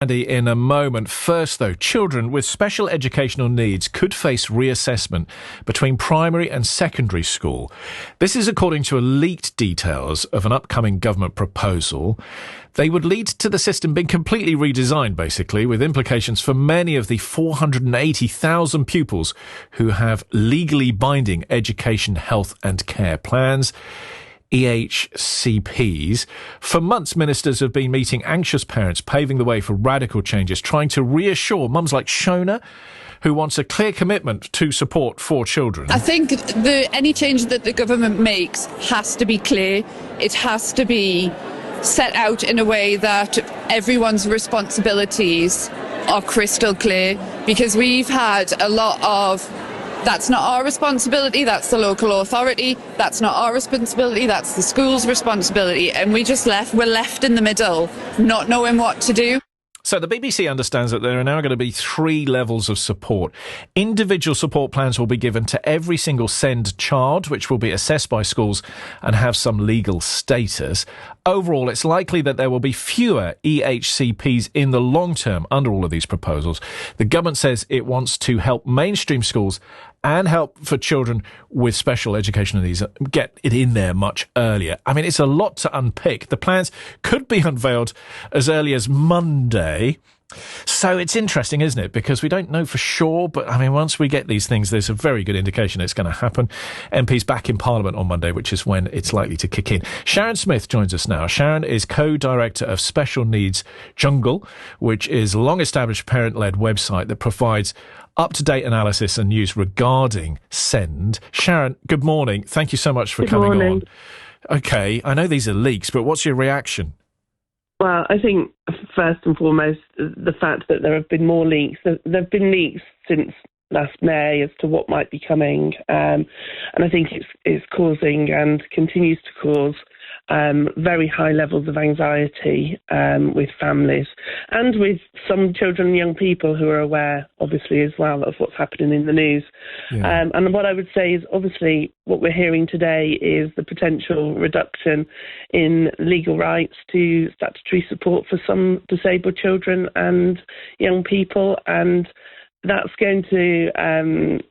Andy, in a moment. First, though, children with special educational needs could face reassessment between primary and secondary school. This is according to leaked details of an upcoming government proposal. They would lead to the system being completely redesigned, basically, with implications for many of the 480,000 pupils who have legally binding education, health and care plans. EHCPs. For months, ministers have been meeting anxious parents, paving the way for radical changes, trying to reassure mums like Shona, who wants a clear commitment to support for children. I think any change that the government makes has to be clear. It has to be set out in a way that everyone's responsibilities are crystal clear, because we've had a lot of that's not our responsibility, that's the local authority, that's not our responsibility, that's the school's responsibility, and we're left in the middle, not knowing what to do. So the BBC understands that there are now going to be 3 levels of support. Individual support plans will be given to every single SEND child, which will be assessed by schools and have some legal status. Overall, it's likely that there will be fewer EHCPs in the long term under all of these proposals. The government says it wants to help mainstream schools and help for children with special educational needs get it in there much earlier. I mean, it's a lot to unpick. The plans could be unveiled as early as Monday. So it's interesting, isn't it? Because we don't know for sure, but I mean, once we get these things, there's a very good indication it's going to happen. MP's back in Parliament on Monday, which is when it's likely to kick in. Sharon Smith joins us now. Sharon is co-director of Special Needs Jungle, which is a long-established parent-led website that provides up-to-date analysis and news regarding SEND. Sharon, good morning. Thank you so much for coming on. OK, I know these are leaks, but what's your reaction? Well, I think first and foremost, the fact that there have been more leaks. There have been leaks since last May as to what might be coming, and I think it's causing and continues to cause very high levels of anxiety with families and with some children and young people who are aware, obviously, as well of what's happening in the news. Yeah. And what I would say is, obviously, what we're hearing today is the potential reduction in legal rights to statutory support for some disabled children and young people, and that's going to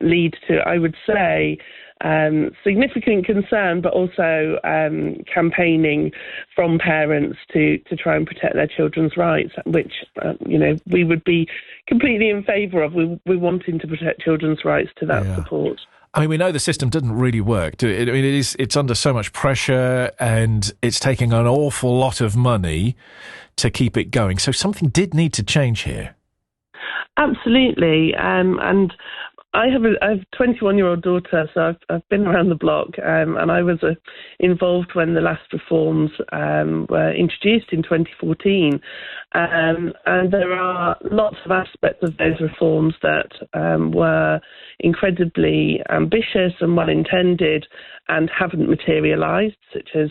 lead to, I would say, significant concern, but also campaigning from parents to try and protect their children's rights, which we would be completely in favour of. We're wanting to protect children's rights to that support. I mean, we know the system didn't really work. I mean, it's under so much pressure and it's taking an awful lot of money to keep it going. So something did need to change here. Absolutely, and I have a 21-year-old daughter, so I've been around the block, and I was involved when the last reforms were introduced in 2014. And there are lots of aspects of those reforms that were incredibly ambitious and well-intended and haven't materialised, such as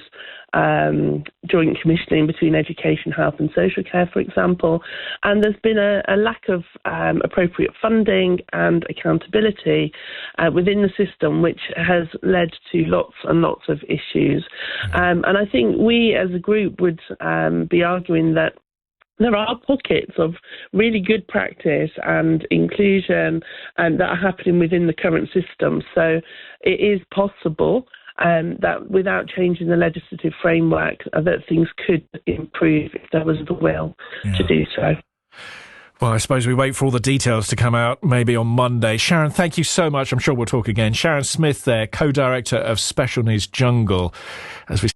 joint commissioning between education, health and social care, for example. And there's been a lack of appropriate funding and accountability within the system, which has led to lots and lots of issues. And I think we as a group would be arguing that there are pockets of really good practice and inclusion that are happening within the current system. So it is possible that without changing the legislative framework, that things could improve if there was the will to do so. Well, I suppose we wait for all the details to come out, maybe on Monday. Sharon, thank you so much. I'm sure we'll talk again. Sharon Smith there, co-director of Special Needs Jungle, as we